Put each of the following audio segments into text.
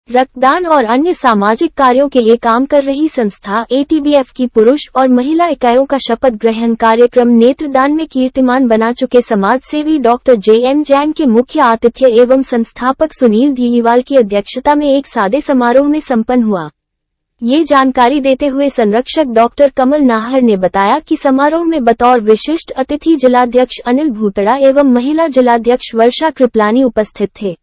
रक्तदान और अन्य सामाजिक कार्यों के लिए काम कर रही संस्था एटीबीएफ की पुरुष और महिला इकाइयों का शपथ ग्रहण कार्यक्रम नेत्रदान में कीर्तिमान बना चुके समाजसेवी डॉक्टर जे.एम. जैन के मुख्य आतिथ्य एवं संस्थापक सुनील धीलीवाल की अध्यक्षता में एक सादे समारोह में संपन्न हुआ। ये जानकारी देते हुए संरक्षक डॉक्टर कमल नाहर ने बताया कि समारोह में बतौर विशिष्ट अतिथि जिलाध्यक्ष अनिल भूतड़ा एवं महिला जिलाध्यक्ष वर्षा कृपलानी उपस्थित थे।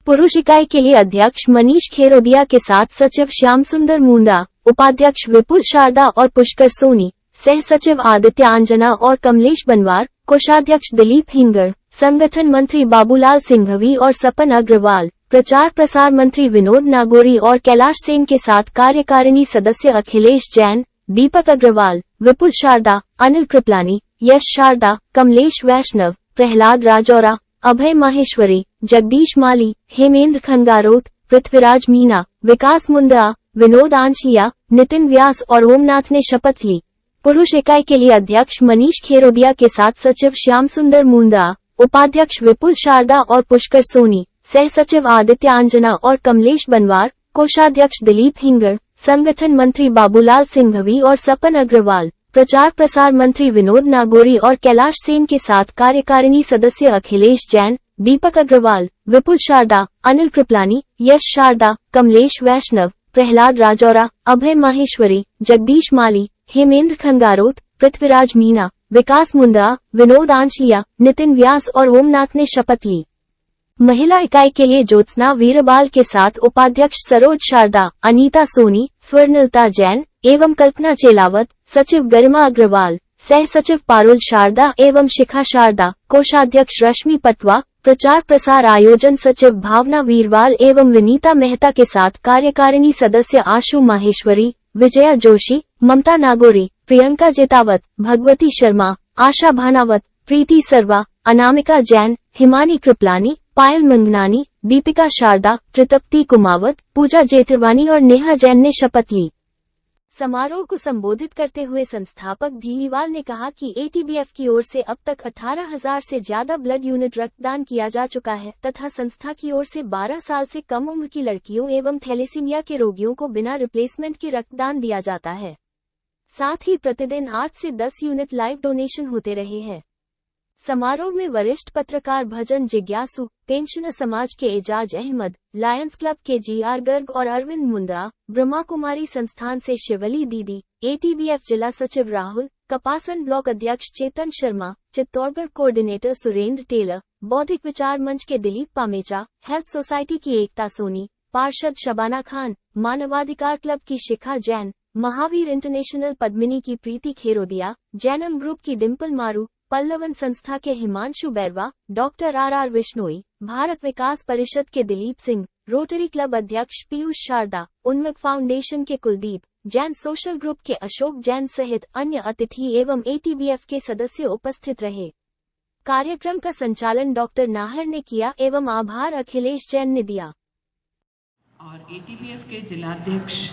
पुरुष इकाई के लिए अध्यक्ष मनीष खेरोदिया के साथ सचिव श्याम सुंदर मुंडा, उपाध्यक्ष विपुल शारदा और पुष्कर सोनी, सह सचिव आदित्य आंजना और कमलेश बनवार, कोषाध्यक्ष दिलीप हिंगड़, संगठन मंत्री बाबूलाल सिंघवी और सपन अग्रवाल, प्रचार प्रसार मंत्री विनोद नागोरी और कैलाश सेन के साथ कार्यकारिणी सदस्य अखिलेश जैन, दीपक अग्रवाल, विपुल शारदा, अनिल कृपलानी, यश शारदा, कमलेश वैष्णव, प्रहलाद राजौरा, अभय माहेश्वरी, जगदीश माली, हेमेंद्र खंगारोत, पृथ्वीराज मीना, विकास मुंडा, विनोद आंचिया, नितिन व्यास और ओमनाथ ने शपथ ली। पुरुष इकाई के लिए अध्यक्ष मनीष खेरोदिया के साथ सचिव श्याम सुंदर मुंडा, उपाध्यक्ष विपुल शारदा और पुष्कर सोनी, सह सचिव आदित्य आंजना और कमलेश बनवार, कोषाध्यक्ष दिलीप हिंगड़, संगठन मंत्री बाबूलाल सिंघवी और सपन अग्रवाल, प्रचार प्रसार मंत्री विनोद नागोरी और कैलाश सेन के साथ कार्यकारिणी सदस्य अखिलेश जैन, दीपक अग्रवाल, विपुल शारदा, अनिल कृपलानी, यश शारदा, कमलेश वैष्णव, प्रहलाद राजौरा, अभय माहेश्वरी, जगदीश माली, हेमेंद्र खंगारोत, पृथ्वीराज मीना, विकास मुंडा, विनोद आंचिया, नितिन व्यास और ओमनाथ ने शपथ ली। महिला इकाई के लिए ज्योत्सना वीरबाल के साथ उपाध्यक्ष सरोज शारदा, अनीता सोनी, स्वर्णलता जैन एवं कल्पना चेलावत, सचिव गरिमा अग्रवाल, सह सचिव पारुल शारदा एवं शिखा शारदा, कोषाध्यक्ष रश्मि पटवा, प्रचार प्रसार आयोजन सचिव भावना वीरवाल एवं विनीता मेहता के साथ कार्यकारिणी सदस्य आशु माहेश्वरी, विजया जोशी, ममता नागोरी, प्रियंका जेतावत, भगवती शर्मा, आशा भानावत, प्रीति सरवा, अनामिका जैन, हिमानी कृपलानी, पायल मंगनानी, दीपिका शारदा, त्रितप्ती कुमावत, पूजा जेठरवानी और नेहा जैन ने शपथ ली। समारोह को संबोधित करते हुए संस्थापक धीलीवाल ने कहा कि एटीबीएफ की ओर से अब तक 18,000 से ज्यादा ब्लड यूनिट रक्तदान किया जा चुका है तथा संस्था की ओर से 12 साल से कम उम्र की लड़कियों एवं थैलेसीमिया के रोगियों को बिना रिप्लेसमेंट के रक्तदान दिया जाता है। साथ ही प्रतिदिन 8 से 10 यूनिट लाइव डोनेशन होते रहे हैं। समारोह में वरिष्ठ पत्रकार भजन जिज्ञासु, पेंशनर समाज के एजाज अहमद, लायंस क्लब के जी.आर. गर्ग और अरविंद मुंद्रा, ब्रह्मा कुमारी संस्थान से शिवली दीदी, एटीबीएफ जिला सचिव राहुल, कपासन ब्लॉक अध्यक्ष चेतन शर्मा, चित्तौड़गढ़ कोऑर्डिनेटर सुरेंद्र टेलर, बौद्धिक विचार मंच के दिलीप पामेचा, हेल्थ सोसाइटी की एकता सोनी, पार्षद शबाना खान, मानवाधिकार क्लब की शिखा जैन, महावीर इंटरनेशनल पद्मिनी की प्रीति खेरोदिया, जैनम ग्रुप की डिम्पल मारू, पल्लवन संस्था के हिमांशु बैरवा, डॉक्टर आर विश्नोई, भारत विकास परिषद के दिलीप सिंह, रोटरी क्लब अध्यक्ष पीयूष शारदा, उन्मुख फाउंडेशन के कुलदीप, जैन सोशल ग्रुप के अशोक जैन सहित अन्य अतिथि एवं एटीबीएफ के सदस्य उपस्थित रहे। कार्यक्रम का संचालन डॉक्टर नाहर ने किया एवं आभार अखिलेश जैन ने दिया। और एटीबीएफ के जिलाध्यक्ष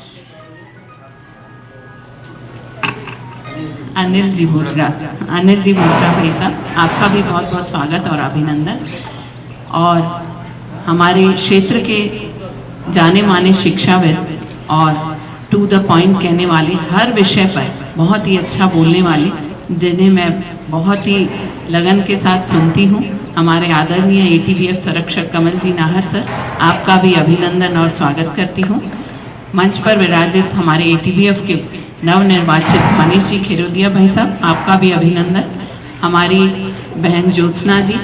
अनिल जी भूतड़ा भाई साहब, आपका भी बहुत बहुत स्वागत और अभिनंदन। और हमारे क्षेत्र के जाने माने शिक्षाविद और टू द पॉइंट कहने वाले, हर विषय पर बहुत ही अच्छा बोलने वाले, जिन्हें मैं बहुत ही लगन के साथ सुनती हूँ, हमारे आदरणीय एटीबीएफ संरक्षक कमल जी नाहर सर, आपका भी अभिनंदन और स्वागत करती हूँ। मंच पर विराजित हमारे एटीबीएफ के नवनिर्वाचित मनीष जी खेरोदिया भाई साहब, आपका भी अभिनंदन। हमारी बहन ज्योत्सना जी,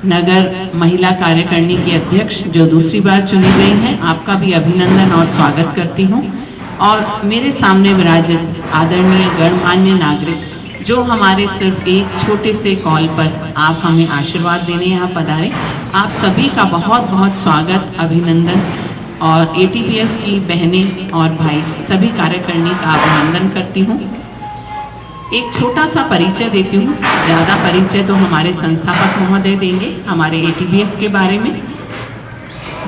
नगर महिला कार्यकारिणी की अध्यक्ष, जो दूसरी बार चुनी गई हैं, आपका भी अभिनंदन और स्वागत करती हूँ। और मेरे सामने विराजित आदरणीय गणमान्य नागरिक, जो हमारे सिर्फ एक छोटे से कॉल पर आप हमें आशीर्वाद देने यहाँ पधारे, आप सभी का बहुत बहुत स्वागत, अभिनंदन। और एटीबीएफ की बहनें और भाई सभी कार्यकारिणी का अभिनंदन करती हूँ। एक छोटा सा परिचय देती हूँ, ज़्यादा परिचय तो हमारे संस्थापक महोदय देंगे हमारे एटीबीएफ के बारे में।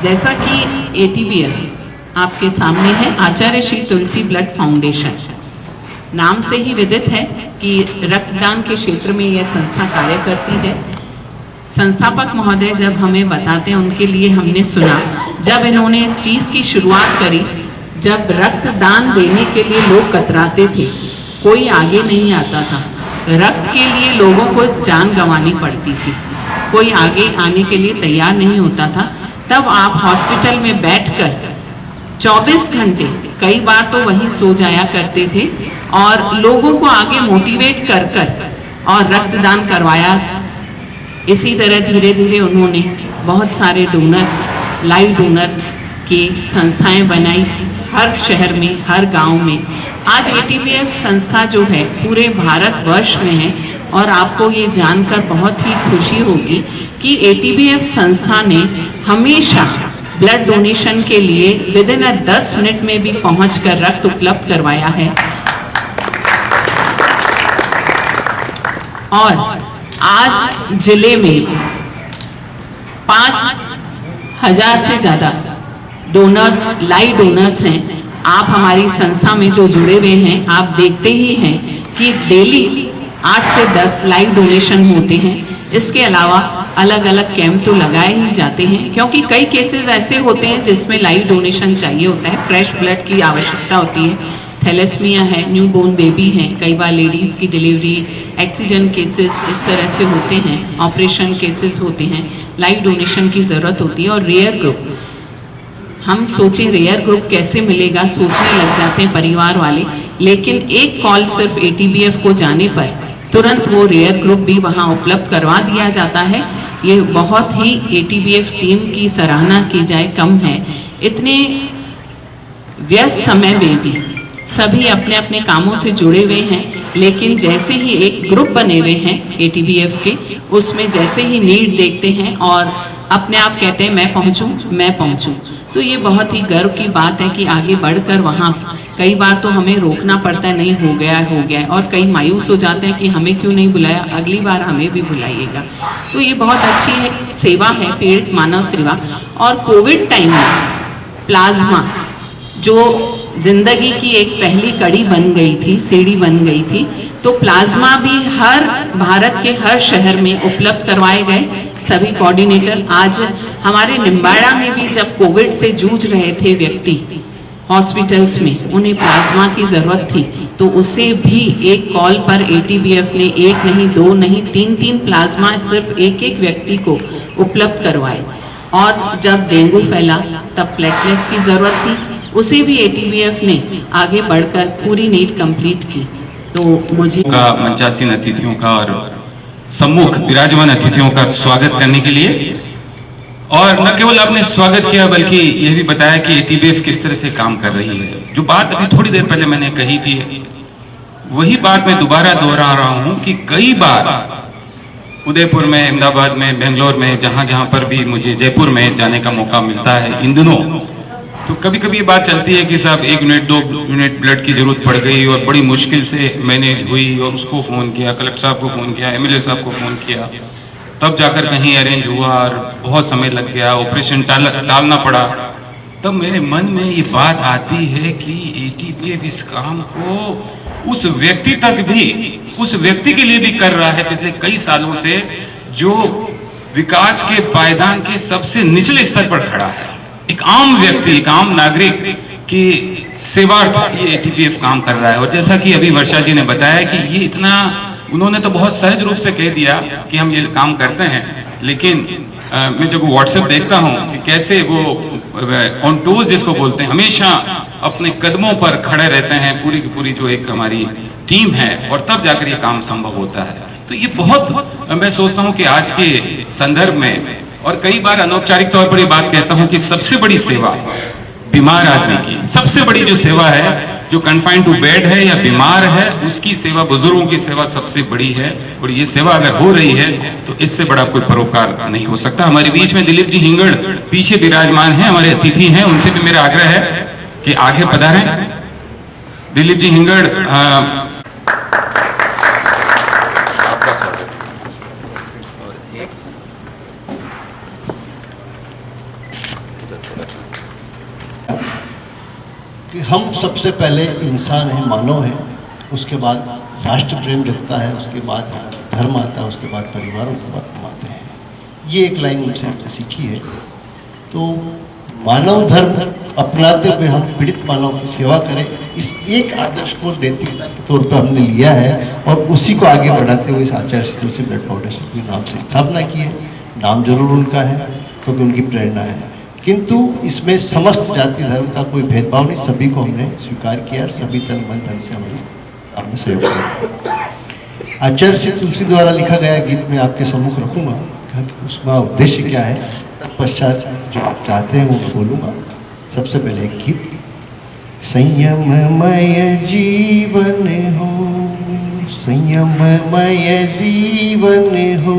जैसा कि एटीबीएफ आपके सामने है, आचार्य श्री तुलसी ब्लड फाउंडेशन, नाम से ही विदित है कि रक्तदान के क्षेत्र में यह संस्था कार्य करती है। संस्थापक महोदय जब हमें बताते हैं, उनके लिए हमने सुना जब इन्होंने इस चीज़ की शुरुआत करी, जब रक्तदान देने के लिए लोग कतराते थे, कोई आगे नहीं आता था, रक्त के लिए लोगों को जान गंवानी पड़ती थी, कोई आगे आने के लिए तैयार नहीं होता था, तब आप हॉस्पिटल में बैठकर 24 घंटे कई बार तो वहीं सो जाया करते थे और लोगों को आगे मोटिवेट कर कर और रक्तदान करवाया। इसी तरह धीरे धीरे उन्होंने बहुत सारे डोनर, लाइव डोनर की संस्थाएं बनाई हर शहर में, हर गांव में। आज एटीबीएफ संस्था जो है पूरे भारतवर्ष में है और आपको ये जानकर बहुत ही खुशी होगी कि एटीबीएफ संस्था ने हमेशा ब्लड डोनेशन के लिए विदिन 10 मिनट में भी पहुंचकर रक्त उपलब्ध करवाया है। और आज जिले में 5,000 से ज़्यादा डोनर्स, लाइव डोनर्स हैं। आप हमारी संस्था में जो जुड़े हुए हैं, आप देखते ही हैं कि डेली 8 से 10 लाइव डोनेशन होते हैं। इसके अलावा अलग अलग कैंप तो लगाए ही जाते हैं, क्योंकि कई केसेस ऐसे होते हैं जिसमें लाइव डोनेशन चाहिए होता है, फ्रेश ब्लड की आवश्यकता होती है। थैलेसीमिया है, न्यूबॉर्न बेबी हैं, कई बार लेडीज़ की डिलीवरी, एक्सीडेंट केसेस इस तरह से होते हैं, ऑपरेशन केसेस होते हैं, लाइव डोनेशन की ज़रूरत होती है। और रेयर ग्रुप, हम सोचें रेयर ग्रुप कैसे मिलेगा, सोचने लग जाते हैं परिवार वाले, लेकिन एक कॉल सिर्फ एटीबीएफ को जाने पर तुरंत वो रेयर ग्रुप भी वहाँ उपलब्ध करवा दिया जाता है। ये बहुत ही एटीबीएफ टीम की सराहना की जाए कम है। इतने व्यस्त समय में भी सभी अपने अपने कामों से जुड़े हुए हैं, लेकिन जैसे ही एक ग्रुप बने हुए हैं एटीबीएफ के, उसमें जैसे ही नीड देखते हैं और अपने आप कहते हैं मैं पहुंचूं, तो ये बहुत ही गर्व की बात है कि आगे बढ़कर वहाँ कई बार तो हमें रोकना पड़ता है, नहीं हो गया, और कई मायूस हो जाते हैं कि हमें क्यों नहीं बुलाया, अगली बार हमें भी बुलाइएगा। तो ये बहुत अच्छी है, सेवा है, पीड़ित मानव सेवा। और कोविड टाइम में प्लाज्मा जो जिंदगी की एक पहली कड़ी बन गई थी, सीढ़ी बन गई थी, तो प्लाज्मा भी हर भारत के हर शहर में उपलब्ध करवाए गए सभी कोऑर्डिनेटर। आज हमारे निम्बाड़ा में भी जब कोविड से जूझ रहे थे व्यक्ति हॉस्पिटल्स में, उन्हें प्लाज्मा की ज़रूरत थी, तो उसे भी एक कॉल पर एटीबीएफ ने 1 नहीं 2 नहीं 3 प्लाज्मा सिर्फ एक व्यक्ति को उपलब्ध करवाए। और जब डेंगू फैला तब प्लेटलेट्स की ज़रूरत थी, उसे भी एटीबीएफ ने आगे बढ़कर पूरी नीड कंप्लीट की। तो मुझे मंचासीन अतिथियों का और सम्मुख विराजमान अतिथियों का स्वागत करने के लिए, और न केवल आपने स्वागत किया बल्कि यह भी बताया कि एटीबीएफ किस तरह से काम कर रही है। जो बात अभी थोड़ी देर पहले मैंने कही थी, वही बात मैं दोबारा दोहरा रहा हूं कि कई बार उदयपुर में, अहमदाबाद में, बेंगलोर में, जहां जहां पर भी मुझे, जयपुर में जाने का मौका मिलता है इन दिनों, तो कभी कभी ये बात चलती है कि साहब 1 मिनट 2 मिनट ब्लड की जरूरत पड़ गई और बड़ी मुश्किल से मैनेज हुई, और उसको फ़ोन किया, कलेक्टर साहब को फ़ोन किया, एमएलए साहब को फ़ोन किया, तब जाकर कहीं अरेंज हुआ और बहुत समय लग गया, ऑपरेशन टालना पड़ा। तब मेरे मन में ये बात आती है कि एटीबीएफ इस काम को उस व्यक्ति तक भी, उस व्यक्ति के लिए भी कर रहा है पिछले कई सालों से, जो विकास के पायदान के सबसे निचले स्तर पर खड़ा है। एक आम व्यक्ति, एक आम नागरिक की सेवार्थ ये एटीबीएफ काम कर रहा है। और जैसा कि अभी वर्षा जी ने बताया कि ये इतना, उन्होंने तो बहुत सहज रूप से कह दिया कि हम ये काम करते हैं, लेकिन मैं जब व्हाट्सएप देखता हूँ कि कैसे वो ऑन टूज जिसको बोलते हैं, हमेशा अपने कदमों पर खड़े रहते हैं, पूरी की पूरी जो एक हमारी टीम है, और तब जाकर ये काम संभव होता है। तो ये बहुत, मैं सोचता हूँ कि आज के संदर्भ में, और कई बार अनौपचारिक तौर पर ये बात कहता हूँ कि सबसे बड़ी सेवा बीमार आदमी की, सबसे बड़ी जो सेवा है, जो कन्फाइंड टू बेड है या बीमार है, उसकी सेवा, बुजुर्गों की सेवा सबसे बड़ी है। और ये सेवा अगर हो रही है तो इससे बड़ा कोई परोपकार नहीं हो सकता। हमारे बीच में दिलीप जी हिंगड़ पीछे विराजमान हैं, हमारे अतिथि हैं, उनसे भी मेरा आग्रह है कि आगे पधारें। दिलीप जी हिंगड़, कि हम सबसे पहले इंसान हैं, मानव हैं, उसके बाद राष्ट्र प्रेम जगता है, उसके बाद धर्म आता है, उसके बाद परिवार, उसके बाद हम आते हैं। ये एक लाइन मुझसे सीखी है। तो मानव धर्म अपनाते हुए हम पीड़ित मानव की सेवा करें, इस एक आदर्श को नैतिकता के तौर पर हमने लिया है और उसी को आगे बढ़ाते हुए इस आचार्य श्री तुलसी ब्लड फाउंडेशन के नाम से स्थापना की है। नाम जरूर उनका है क्योंकि उनकी प्रेरणा है, किंतु इसमें समस्त जाति धर्म का कोई भेदभाव नहीं, सभी को हमने स्वीकार किया और सभी तन मन धन से हमारे आपने सहयोग किया। आचार्य श्री तुलसी द्वारा लिखा गया गीत में आपके सम्मुख रखूंगा, उसका उद्देश्य क्या है, तत्पश्चात जो आप चाहते हैं वो बोलूँगा। सबसे पहले एक गीत, संयममय जीवन हो, संयममय जीवन हो,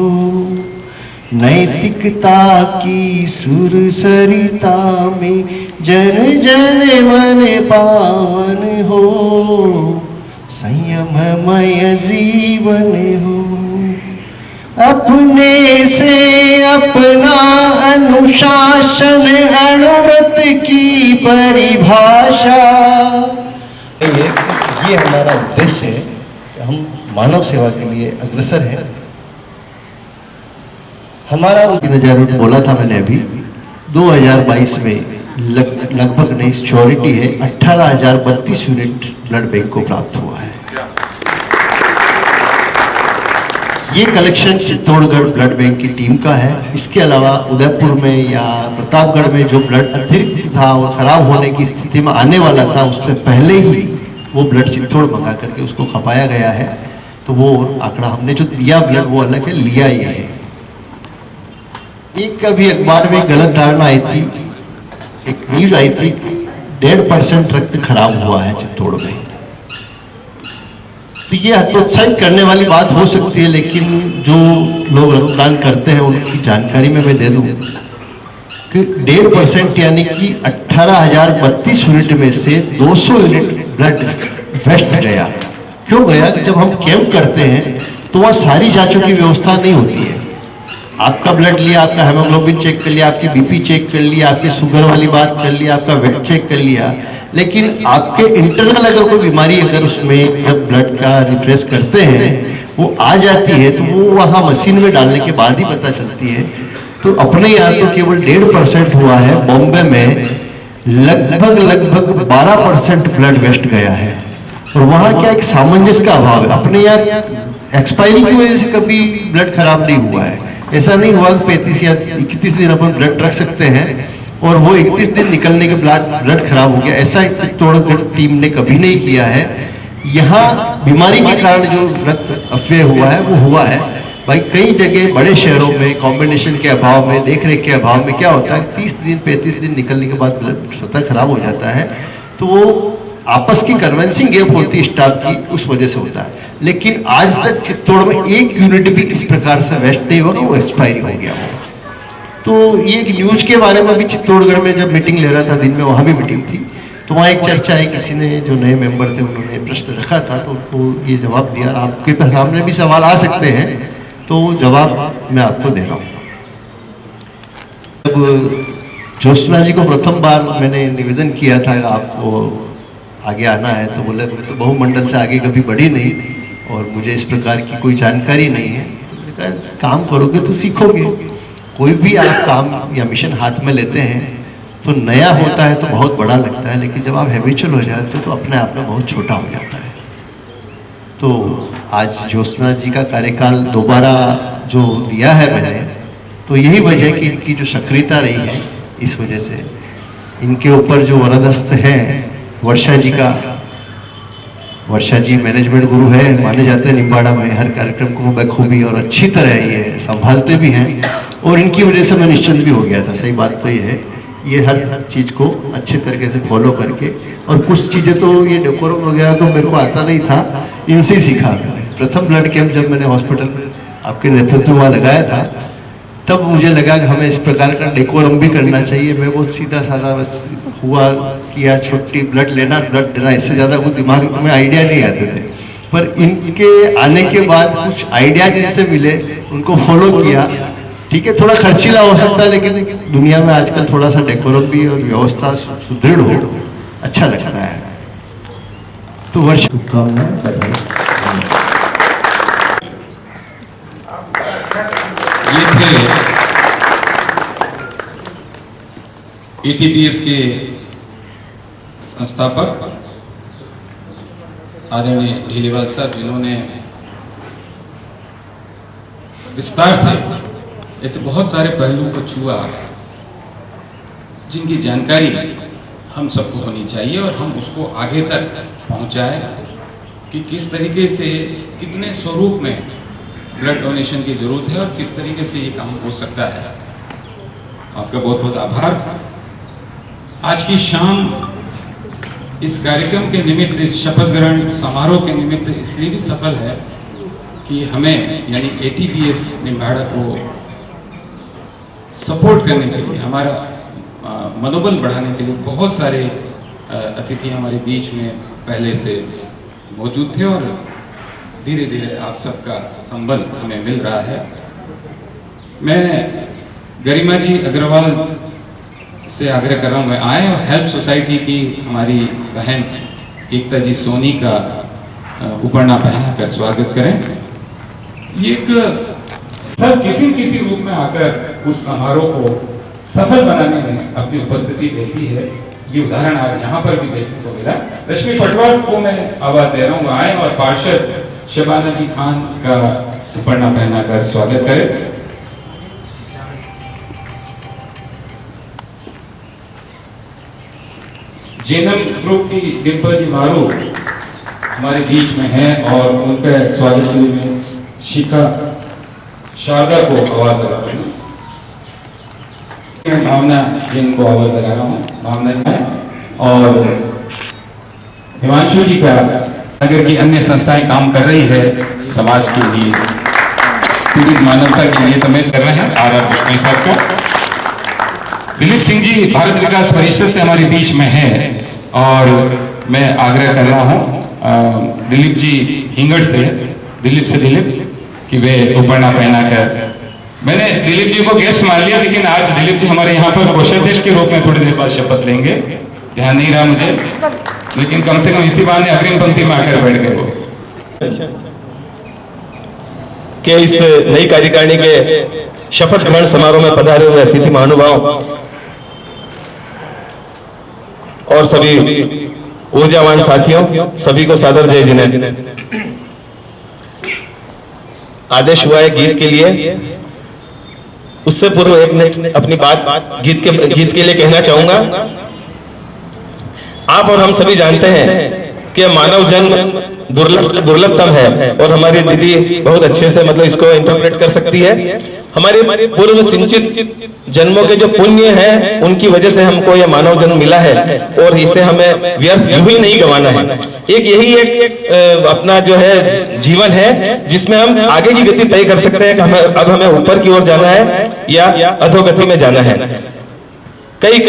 नैतिकता की सुर सरिता में जन जन मन पावन हो, संयममय जीवन हो, अपने से अपना अनुशासन अनुव्रत की परिभाषा। ये हमारा उद्देश्य है कि हम मानव सेवा के लिए अग्रसर हैं। हमारा 3000 यूनिट बोला था मैंने अभी, 2022 में लगभग नहीं श्योरिटी है 18,032 यूनिट ब्लड बैंक को प्राप्त हुआ है। ये कलेक्शन चित्तौड़गढ़ ब्लड बैंक की टीम का है। इसके अलावा उदयपुर में या प्रतापगढ़ में जो ब्लड अतिरिक्त था और खराब होने की स्थिति में आने वाला था, उससे पहले ही वो ब्लड चित्तौड़ मंगा करके उसको खपाया गया है। तो वो आंकड़ा हमने जो दिया ब्लड वो अलग है, लिया ये है। एक कभी अखबार में गलत धारणा आई थी, एक न्यूज आई थी 1.5% रक्त खराब हुआ है चित्तौड़ में। तो ये हतोत्साहित करने वाली बात हो सकती है, लेकिन जो लोग रक्तदान करते हैं उनकी जानकारी में मैं दे दूं कि 1.5% यानी कि 18,032 यूनिट में से 200 यूनिट ब्लड वेस्ट गया। क्यों गया कि जब हम कैंप करते हैं तो वहाँ सारी जांचों की व्यवस्था नहीं होती है। आपका ब्लड लिया, आपका हेमोग्लोबिन चेक कर लिया, आपकी बीपी चेक कर लिया, आपकी शुगर वाली बात कर लिया, आपका वेट चेक कर लिया, लेकिन आपके इंटरनल अगर कोई बीमारी अगर उसमें जब ब्लड का रिफ्रेश करते हैं वो आ जाती है तो वो वहाँ मशीन में डालने के बाद ही पता चलती है। तो अपने यहाँ तो केवल 1.5% हुआ है, बॉम्बे में लगभग 12% ब्लड वेस्ट गया है। और वहाँ क्या एक सामंजस्य का अभाव है। अपने यहाँ एक्सपायरी की वजह से कभी ब्लड खराब नहीं हुआ है। ऐसा नहीं हुआ कि 35 या 31 दिन अपन ब्लड रख सकते हैं और वो 31 दिन निकलने के बाद ब्लड खराब हो गया, ऐसा चित्तौड़गढ़ टीम ने कभी नहीं किया है। यहाँ बीमारी के कारण जो रक्त अपव्यय हुआ है वो हुआ है। भाई कई जगह बड़े शहरों में कॉम्बिनेशन के अभाव में, देखरेख के अभाव में क्या होता है 30 दिन 35 दिन निकलने के बाद ब्लड स्वतः खराब हो जाता है। तो वो आपस की कन्वेंसिंग गैप होती है स्टाफ की, उस वजह से होता है। लेकिन आज तक चित्तौड़ में एक यूनिट भी इस प्रकार से वेस्ट नहीं होगा, वो एक्सपायरी हो गया हो। तो ये न्यूज के बारे में भी चित्तौड़गढ़ में जब मीटिंग ले रहा था दिन में, वहाँ भी मीटिंग थी, तो वहाँ एक चर्चा है, किसी ने जो नए मेंबर थे उन्होंने प्रश्न रखा था तो उनको ये जवाब दिया। आपके सामने भी सवाल आ सकते हैं तो जवाब मैं आपको दे रहा हूँ। जब ज्योत्सना जी को प्रथम बार मैंने निवेदन किया था आपको आगे आना है, तो बोले तो बहुमंडल से आगे कभी बढ़ी नहीं और मुझे इस प्रकार की कोई जानकारी नहीं है। तो कहा काम करोगे तो सीखोगे। कोई भी आप काम या मिशन हाथ में लेते हैं तो नया होता है तो बहुत बड़ा लगता है, लेकिन जब आप हैबिचुअल हो जाते हो तो अपने आप में बहुत छोटा हो जाता है। तो आज ज्योत्सना जी का कार्यकाल दोबारा जो दिया है मैंने, तो यही वजह है कि इनकी जो सक्रियता रही है, इस वजह से इनके ऊपर जो वरदस्त हैं वर्षा जी का, वर्षा जी मैनेजमेंट गुरु है, माने जाते हैं निम्बाड़ा में। हर कार्यक्रम को बखूबी और अच्छी तरह ये संभालते भी हैं और इनकी वजह से मैं निश्चिंत भी हो गया था। सही बात तो ये है, ये हर चीज़ को अच्छे तरीके से फॉलो करके, और कुछ चीज़ें तो ये डेकोरम वगैरह तो मेरे को आता नहीं था, इनसे ही सीखा। प्रथम ब्लड कैंप जब मैंने हॉस्पिटल आपके नेतृत्व में लगाया था तब मुझे लगा कि हमें इस प्रकार का डेकोरम भी करना चाहिए। मैं बहुत सीधा साधा बस हुआ किया, छुट्टी, ब्लड लेना, ब्लड देना, इससे ज़्यादा कुछ दिमाग में आइडिया नहीं आते थे। पर इनके आने के बाद कुछ आइडिया जिनसे मिले उनको फॉलो किया। ठीक है, थोड़ा खर्चीला हो सकता है, लेकिन दुनिया में आजकल थोड़ा सा डेकोरम भी और व्यवस्था सुदृढ़ हो, अच्छा लगता है। तो वर्ष शुभकामनाएं। ये थे एटीबीएफ के संस्थापक आदरणीय ढीलीवाल साहब, जिन्होंने विस्तार से ऐसे बहुत सारे पहलुओं को छुआ जिनकी जानकारी हम सबको होनी चाहिए और हम उसको आगे तक पहुंचाएं कि किस तरीके से, कितने स्वरूप में ब्लड डोनेशन की जरूरत है और किस तरीके से ये काम हो सकता है। आपका बहुत बहुत आभार। आज की शाम इस कार्यक्रम के निमित्त, इस शपथ ग्रहण समारोह के निमित्त इसलिए भी सफल है कि हमें यानी एटीबीएफ निम्बाड़ा को सपोर्ट करने के लिए, हमारा मनोबल बढ़ाने के लिए बहुत सारे अतिथि हमारे बीच में पहले से मौजूद थे और धीरे धीरे आप सबका संबल हमें मिल रहा है। मैं गरिमा जी अग्रवाल से आग्रह कर रहा हूँ मैं आए और हेल्प सोसाइटी की हमारी बहन एकता जी सोनी का उपरना पहनाकर स्वागत करें। ये एक सब किसी रूप में आकर उस समारोह को सफल बनाने में अपनी उपस्थिति देती है। ये उदाहरण आज यहाँ पर भी देखने को मिला। रश्मि पटवार को मैं आवाज दे रहा हूँ, आए और पार्षद शबाना जी खान का उपरना पहनाकर स्वागत करें। जेनम ग्रुप की डिम्पल जी मारू हमारे बीच में है और उनका स्वागत के लिए मैं शिखा शारदा को आवाज लगा रहा हूँ। भावना जिनको आवाज लगा रहा हूँ, भावना जी और हिमांशु जी का नगर की अन्य संस्थाएं काम कर रही है समाज के लिए, पीड़ित मानवता के लिए। तो मैं कर रहे हैं आर पुष्पी साहब को। दिलीप सिंह जी भारत विकास परिषद से हमारे बीच में है और मैं आग्रह कर रहा हूँ दिलीप जी हिंगड़ से, दिलीप कि वे उपरना पहना कर, मैंने दिलीप जी को गेस्ट मान लिया लेकिन आज दिलीप जी हमारे यहाँ पर कोषाध्यक्ष के रूप में थोड़ी देर बाद शपथ लेंगे। ध्यान नहीं रहा मुझे, लेकिन कम से कम इसी बहाने अग्रिम पंक्ति में आकर बैठ गए वो। कि इस नई कार्यकारिणी के शपथ ग्रहण समारोह में पधारे हुए अतिथि महानुभाव और सभी ऊर्जावान साथियों, सभी को सादर जय जिनेन्द्र। आदेश हुआ है गीत के लिए, उससे पूर्व एक मिनट अपनी बात गीत के लिए कहना चाहूंगा। आप और हम सभी जानते हैं कि मानव जन्म दुर्लभतम है और हमारी दीदी बहुत अच्छे से मतलब इसको इंटरप्रेट कर सकती है। हमारे पूर्व सिंचित जन्मों के जो पुण्य हैं उनकी वजह से हमको यह मानव जन्म मिला है और इसे हमें व्यर्थ यूं ही नहीं गंवाना है। यही एक अपना जो है जीवन है जिसमें हम आगे की गति तय कर सकते हैं कि अब हमें ऊपर की ओर जाना है या अधोगति में जाना है। कई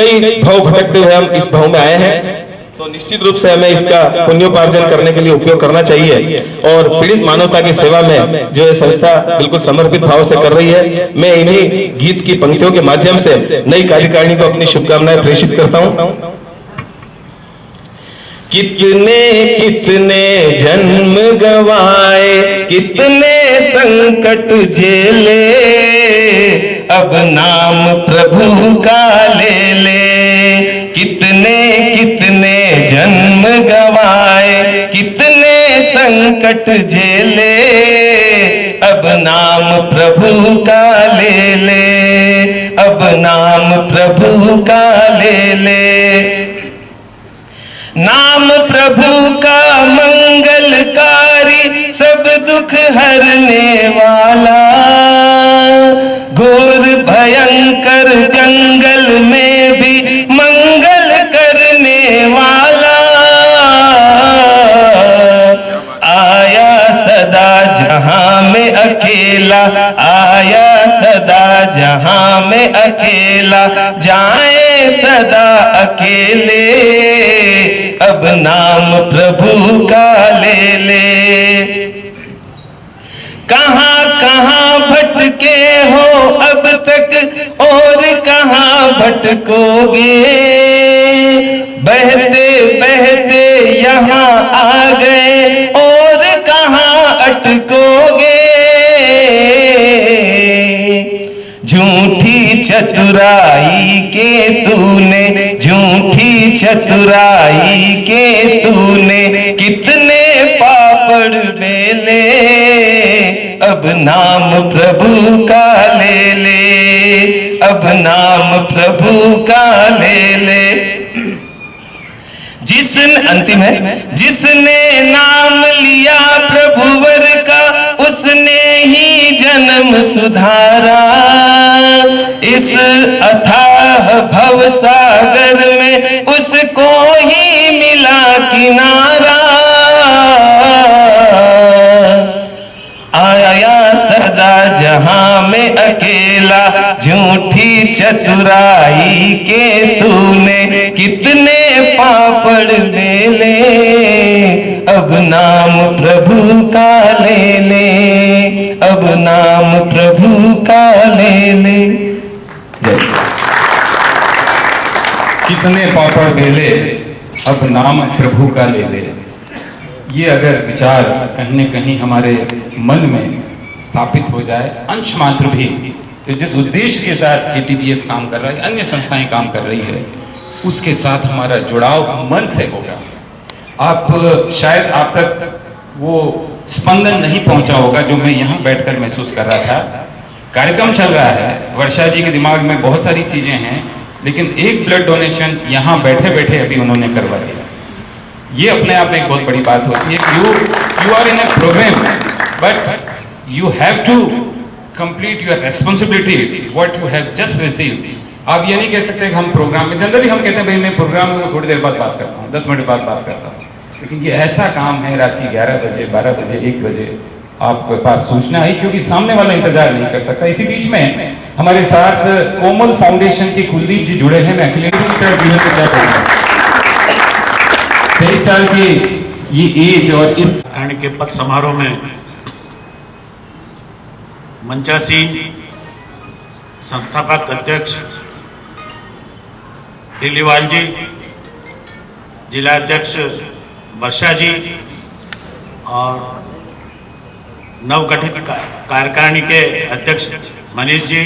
भाव भटकते हुए हम इस भाव में आए हैं, तो निश्चित रूप से हमें इसका पुण्योपार्जन करने के लिए उपयोग करना चाहिए और पीड़ित मानवता की सेवा में जो ये संस्था बिल्कुल समर्पित भाव से कर रही है। मैं इन्हीं गीत की पंक्तियों के माध्यम से नई कार्यकारिणी को अपनी शुभकामनाएं प्रेषित करता हूं। कितने जन्म गवाए, कितने संकट झेले, अब नाम प्रभु का ले। कितने जन्म गवाए, कितने संकट झेले, अब नाम प्रभु का ले। अब नाम प्रभु का ले। नाम प्रभु का मंगलकारी, सब दुख हरने वाला, घोर भयंकर जंगल में भी मंगल करने वाला, आया सदा जहां में अकेला, आया सदा जहां में अकेला, जाए सदा अकेले, अब नाम प्रभु का ले। कहां भटके हो अब तक और कहां भटकोगे, बहते बहते यहाँ आ गए और कहां अटकोगे। झूठी चतुराई के तूने झूठी चतुराई के तूने कितने पापड़ बेले, अब नाम प्रभु का ले ले, अब नाम प्रभु का ले ले। अंतिम है, जिसने नाम लिया प्रभुवर का उसने ही जन्म सुधारा, इस अथाह भव सागर में उसको ही मिला किनारा। आया सदा जहां में अकेला, झूठी चतुराई के तूने कितने पापड़ बेले, अब नाम प्रभु का ले ले, अब नाम प्रभु का ले ले। कितने पापड़ बेले, अब नाम प्रभु का ले ले। ये अगर विचार कहीं न कहीं हमारे मन में स्थापित हो जाए, अंश मात्र भी, तो जिस उद्देश्य के साथ एटीबीएफ काम कर रहा है, अन्य संस्थाएं काम कर रही है, उसके साथ हमारा जुड़ाव मन से होगा। आप शायद आप तक वो स्पंदन नहीं पहुंचा होगा जो मैं यहाँ बैठकर महसूस कर रहा था। कार्यक्रम चल रहा है, वर्षा जी के दिमाग में बहुत सारी चीजें हैं, लेकिन एक ब्लड डोनेशन यहाँ बैठे बैठे अभी उन्होंने करवा दिया। ये अपने आप में एक बहुत बड़ी बात होती है। You are in a program, but you have to complete your responsibility what you have just received. आप ये नहीं कह सकते कि हम प्रोग्राम में, जनरली हम कहते हैं भाई मैं प्रोग्राम में थोड़ी देर बाद बात करता हूँ, 10 मिनट बाद बात करता हूँ, लेकिन ये ऐसा काम है रात की 11 बजे, 12 बजे, 1 बजे आपके पास सूचना आई, क्योंकि सामने वाला इंतजार नहीं कर सकता। इसी बीच में हमारे साथ कोमल फाउंडेशन के कुलदीप जी जुड़े हैं। मैं अखिलेश की तरफ जीवन में क्या कहूँगा, 23 साल की ये एज और इस राजकारणी के पद समारोह में मंचासी संस्थापक अध्यक्ष ढीलीवाल जी, जिला अध्यक्ष वर्षा जी और नवगठित कार्यकारिणी के अध्यक्ष मनीष जी,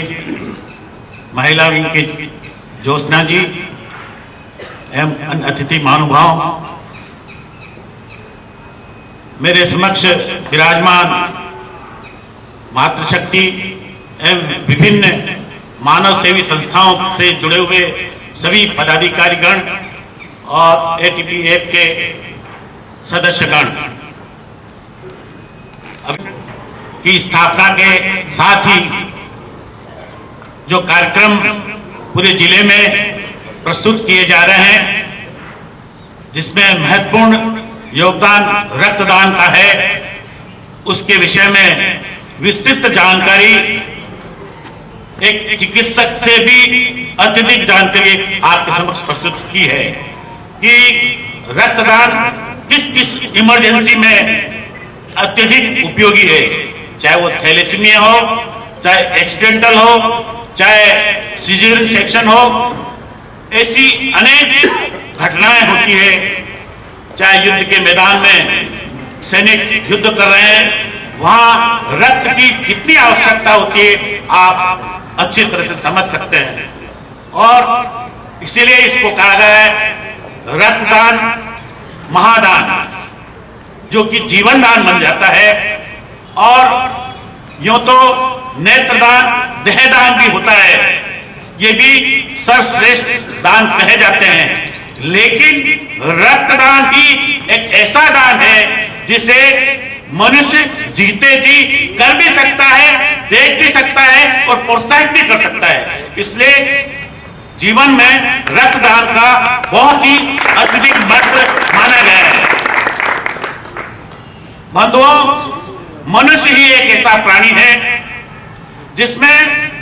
महिला विंग की ज्योत्सना जी एवं अन्य अतिथि महानुभाव, मेरे समक्ष विराजमान मातृशक्ति एवं विभिन्न मानव सेवी संस्थाओं से जुड़े हुए सभी पदाधिकारीगण और एटीबीएफ के सदस्यगण, की स्थापना के साथ ही जो कार्यक्रम पूरे जिले में प्रस्तुत किए जा रहे हैं, जिसमें महत्वपूर्ण योगदान रक्तदान का है, उसके विषय में विस्तृत जानकारी एक चिकित्सक से भी अत्यधिक जानकारी आपके समक्ष प्रस्तुत की है कि रक्तदान किस किस इमरजेंसी में अत्यधिक उपयोगी है, चाहे वो थैलेसीमिया हो, चाहे एक्सीडेंटल हो, चाहे सीजरियन सेक्शन हो। ऐसी अनेक घटनाएं होती है, चाहे युद्ध के मैदान में सैनिक युद्ध कर रहे हैं, वहां रक्त की कितनी आवश्यकता होती है आप अच्छी तरह से समझ सकते हैं। और इसीलिए इसको कहा गया है रक्तदान महादान, जो कि जीवन दान बन जाता है। और यूं तो नेत्रदान देहदान भी होता है, ये भी सर्वश्रेष्ठ दान कहे जाते हैं, लेकिन रक्तदान ही एक ऐसा दान है जिसे मनुष्य जीते जी कर भी सकता है, देख भी सकता है और प्रोत्साहित भी कर सकता है। इसलिए जीवन में रक्तदान का बहुत ही अत्यधिक महत्व माना गया है। बंधुओं, मनुष्य ही एक ऐसा प्राणी है जिसमें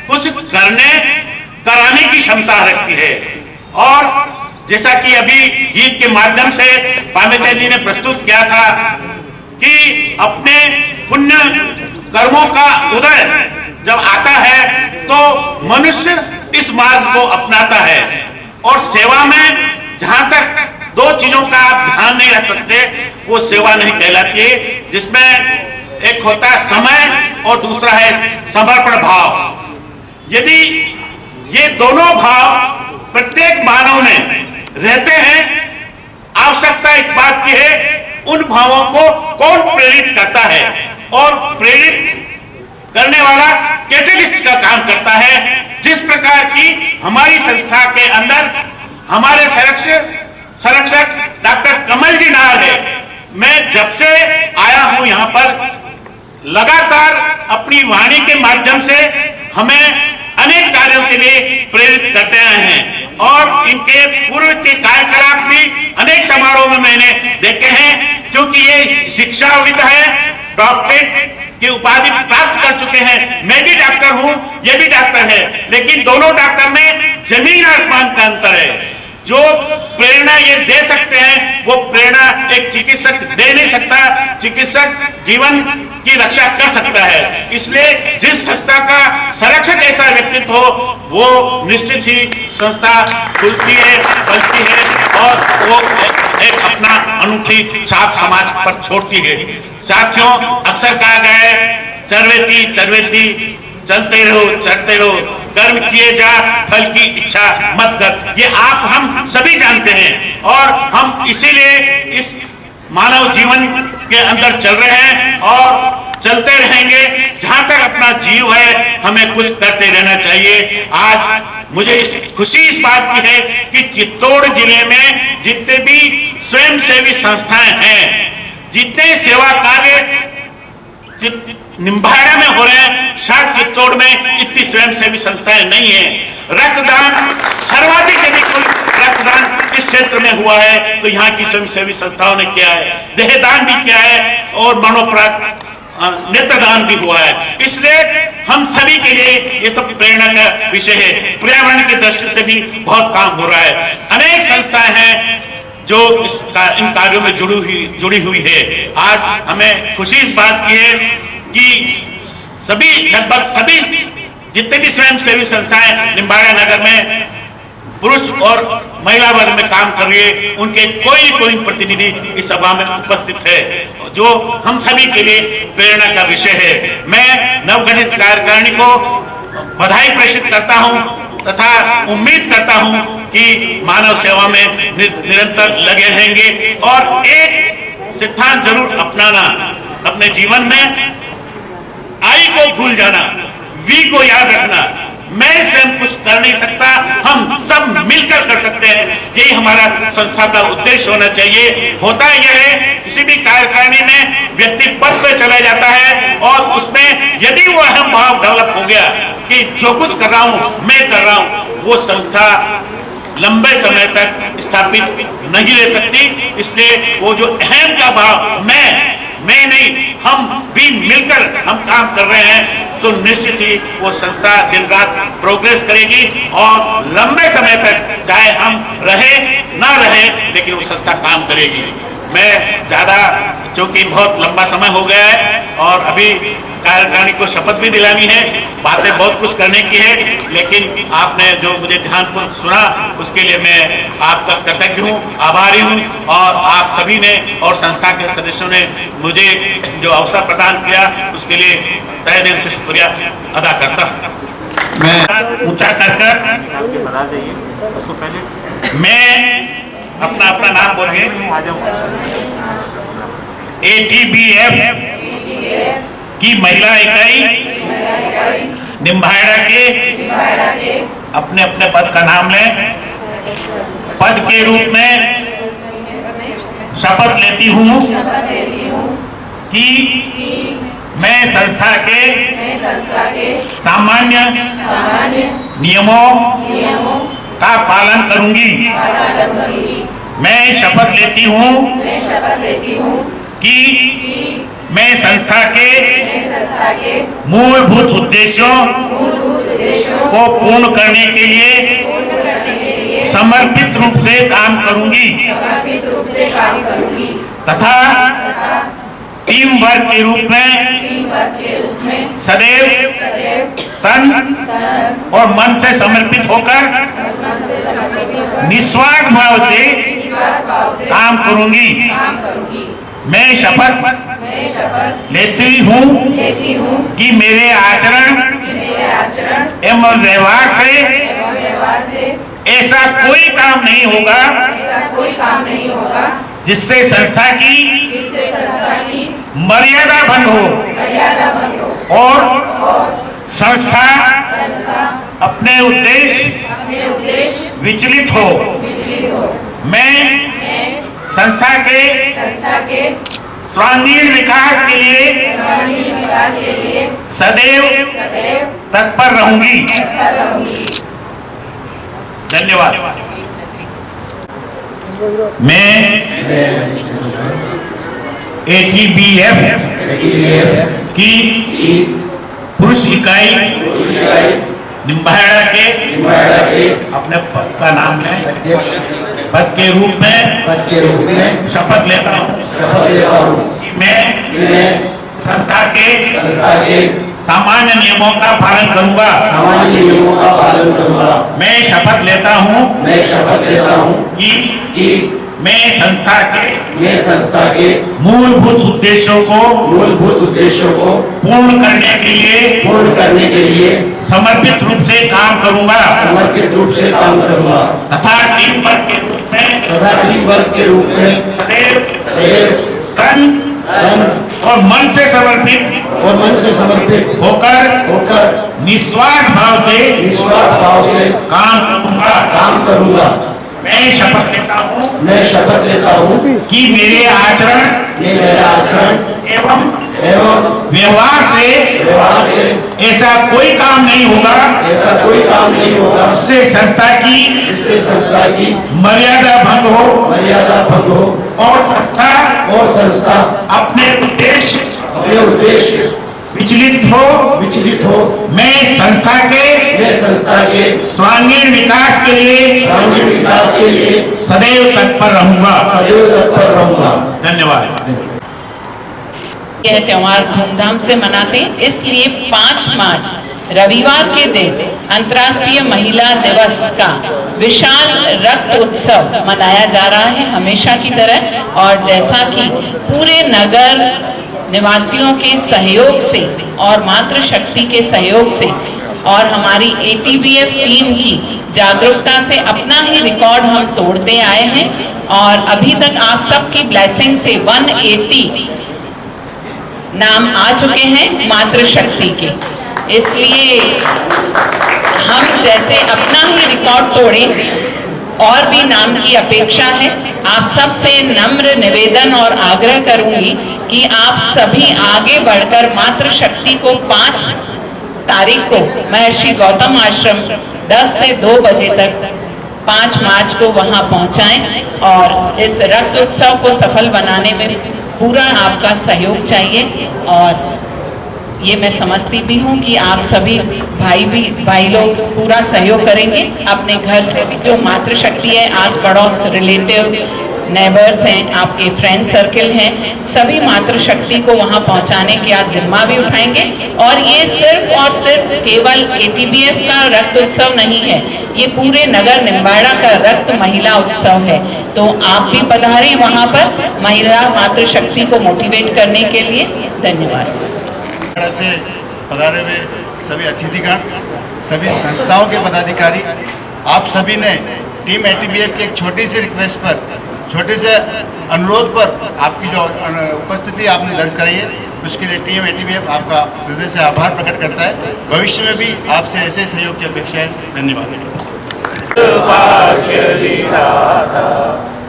कुछ कराने की क्षमता रखती है। और जैसा कि अभी गीत के माध्यम से पामिता जी ने प्रस्तुत किया था कि अपने पुण्य कर्मों का उदय जब आता है तो मनुष्य इस मार्ग को अपनाता है। और सेवा में जहां तक दो चीजों का आप ध्यान नहीं रख सकते, वो सेवा नहीं कहलाती है, जिसमें एक होता है समय और दूसरा है समर्पण भाव। यदि ये दोनों भाव प्रत्येक मानव में रहते हैं, आवश्यकता इस बात की है उन भावों को कौन प्रेरित करता है और प्रेरित करने वाला कैटलिस्ट का काम करता है। जिस प्रकार की हमारी संस्था के अंदर हमारे संरक्षक डॉक्टर कमल जी नाहर है, मैं जब से आया हूं यहाँ पर लगातार अपनी वाणी के माध्यम से हमें अनेक कार्यों के लिए प्रेरित करते आए हैं और इनके पूर्व के कार्यकलाप भी अनेक समारोह में मैंने देखे हैं। क्योंकि ये शिक्षाविद है, डॉक्टरेट की उपाधि प्राप्त कर चुके हैं। मैं भी डॉक्टर हूं, ये भी डॉक्टर है, लेकिन दोनों डॉक्टर में जमीन आसमान का अंतर है। जो प्रेरणा ये दे सकते हैं वो प्रेरणा एक चिकित्सक दे नहीं सकता। चिकित्सक जीवन की रक्षा कर सकता है। इसलिए जिस संस्था का संरक्षक ऐसा व्यक्तित्व हो वो निश्चित ही संस्था खुलती है, बलती है और वो एक अपना अनूठी छाप समाज पर छोड़ती है। साथियों, अक्सर कहा गया है चरवेती चरवेती चलते रहो चढ़ते रहो, कर्म किए जा फल की इच्छा मत कर। ये आप हम सभी जानते हैं और हम इसीलिए इस मानव जीवन के अंदर चल रहे हैं और चलते रहेंगे। जहां तक अपना जीव है हमें कुछ करते रहना चाहिए। आज मुझे खुशी इस बात की है कि चित्तौड़ जिले में जितने भी स्वयंसेवी संस्थाएं हैं, जितने सेवा कार्य निम्बाड़ा में हो रहे हैं, शायद चित्तौड़ में इतनी स्वयंसेवी संस्थाएं नहीं है। रक्तदान सर्वाधिक यदि कोई रक्तदान इस क्षेत्र में हुआ है तो यहाँ की स्वयंसेवी संस्थाओं ने किया है। देहदान भी किया है और मनोप्राण नेत्रदान भी हुआ है। इसलिए हम सभी के लिए ये सब प्रेरणा का विषय है। पर्यावरण की दृष्टि से भी बहुत काम हो रहा है। अनेक संस्थाएं हैं जो इन कार्यों में जुड़ी हुई है। आज हमें खुशी इस बात की है कि सभी लगभग सभी जितने भी स्वयंसेवी संस्थाएं निम्बाड़ा नगर में पुरुष और महिला वर्ग में काम कर रही है, उनके कोई प्रतिनिधि इस सभा में उपस्थित है, जो हम सभी के लिए प्रेरणा का विषय है। मैं नवगठित कार्यकारिणी को बधाई प्रेषित करता हूं तथा उम्मीद करता हूं कि मानव सेवा में निरंतर लगे रहेंगे और एक सिद्धांत जरूर अपनाना, अपने जीवन में आई को भूल जाना, वी को याद रखना। मैं स्वयं कुछ कर नहीं सकता, हम सब मिलकर कर सकते हैं। यही हमारा संस्था का उद्देश्य होना चाहिए। होता यह है किसी भी कार्यकारिणी में व्यक्ति पद पे चला जाता है और उसमें यदि वो अहम भाव डेवलप हो गया कि जो कुछ कर रहा हूं मैं कर रहा हूं, वो संस्था लंबे समय तक स्थापित नहीं रह सकती। इसलिए वो जो अहम का भाव मैं नहीं, हम भी मिलकर हम काम कर रहे हैं तो निश्चित ही वो संस्था दिन रात प्रोग्रेस करेगी और लंबे समय तक चाहे हम रहे ना रहे लेकिन वो संस्था काम करेगी। मैं ज्यादा, क्योंकि बहुत लंबा समय हो गया है और अभी कार्यकारिणी को शपथ भी दिलानी है, बातें बहुत कुछ करने की है, लेकिन आपने जो मुझे ध्यानपूर्वक सुना उसके लिए मैं आपका कृतज्ञ हूँ, आभारी हूँ और आप सभी ने और संस्था के सदस्यों ने मुझे जो अवसर प्रदान किया उसके लिए तहे दिल से शुक्रिया अदा करता हूँ। मैं ऊंचा कर मैं अपना नाम बोलिए। ATBF की महिला इकाई निम्बाड़ा के अपने अपने पद का नाम लें। पद के रूप में शपथ लेती हूँ कि मैं संस्था के सामान्य नियमों का पालन करूंगी। मैं शपथ लेती हूँ कि मैं संस्था के मूलभूत उद्देश्यों को पूर्ण करने के लिए समर्पित रूप से काम करूंगी तथा टीम वर्क के रूप में सदैव तन और मन से समर्पित होकर निस्वार्थ भाव से काम करूंगी। मैं शपथ लेती हूँ कि मेरे आचरण एवं व्यवहार से ऐसा कोई काम नहीं होगा जिससे संस्था की मर्यादा भंग हो और संस्था अपने उद्देश्य विचलित हो। मैं संस्था के सर्वांगीण विकास के लिए सदैव तत्पर रहूंगी। धन्यवाद। मैं ATBF की पुरुष इकाई निम्बाहेड़ा के अपने पद का नाम है पद के रूप में शपथ लेता हूँ कि मैं संस्था के सामान्य नियमों का पालन करूंगा। मैं शपथ लेता हूँ कि मैं संस्था के मूलभूत उद्देश्यों को पूर्ण करने के लिए समर्पित रूप से काम करूंगा तथा टीम वर्क के रूप में सदैव तन और मन से समर्पित होकर निस्वार्थ भाव से काम करूंगा। मैं शपथ लेता हूँ कि मेरे आचरण एवं व्यवहार से ऐसा कोई काम नहीं होगा जिससे संस्था की मर्यादा भंग हो और संस्था अपने उद्देश्य विचलित हो। मैं संस्था के सर्वांगीण विकास के लिए सदैव तत्पर रहूंगा। धन्यवाद। यह त्योहार धूमधाम से मनाते हैं, इसलिए 5 मार्च रविवार के दिन अंतर्राष्ट्रीय महिला दिवस का विशाल रक्त उत्सव मनाया जा रहा है हमेशा की तरह। और जैसा कि पूरे नगर निवासियों के सहयोग से और मातृशक्ति के सहयोग से और हमारी ATBF टीम की जागरूकता से अपना ही रिकॉर्ड हम तोड़ते आए हैं और अभी तक आप सबकी ब्लेसिंग से 180 नाम आ चुके हैं मातृशक्ति के। इसलिए हम जैसे अपना ही रिकॉर्ड तोड़ें और भी नाम की अपेक्षा है। आप सबसे नम्र निवेदन और आग्रह करूंगी कि आप सभी आगे बढ़कर मातृशक्ति को 5 तारीख को महर्षि गौतम आश्रम 10 से 2 बजे तक 5 मार्च को वहां पहुंचाएं और इस रक्त उत्सव को सफल बनाने में पूरा आपका सहयोग चाहिए। और ये मैं समझती भी हूँ कि आप सभी भाई लोग पूरा सहयोग करेंगे। अपने घर से भी जो मातृशक्ति है, आस पड़ोस, रिलेटिव, नेबर्स हैं, आपके फ्रेंड सर्कल हैं, सभी मातृशक्ति को वहाँ पहुँचाने की आज जिम्मा भी उठाएंगे। और ये सिर्फ और सिर्फ केवल ATBF का रक्त उत्सव नहीं है, ये पूरे नगर निम्बाड़ा का रक्त महिला उत्सव है। तो आप भी पधारें वहाँ पर महिला मातृशक्ति को मोटिवेट करने के लिए। धन्यवाद। से पधारे हुए सभी अतिथिगण, सभी संस्थाओं के पदाधिकारी, आप सभी ने टीम ATBF की एक छोटी सी रिक्वेस्ट पर, छोटे से अनुरोध पर आपकी जो उपस्थिति आपने दर्ज कराई है, उसके लिए टीम ATBF आपका हृदय से आभार प्रकट करता है। भविष्य में भी आपसे ऐसे सहयोग की अपेक्षा है। धन्यवाद।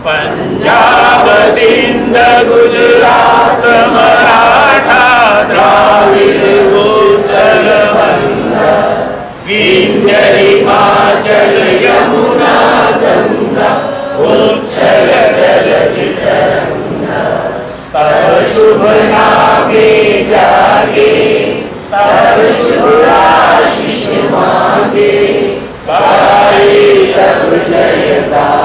पंजाब सिंध गुजरात मराठा द्राविड़ उत्तर बंगा विंध्य हिमाचल यमुना गंगा उत्कल जलधि तरंगा तव शुभ नामे जागे तव शुभ आशीष मांगे पाए तब जयदा।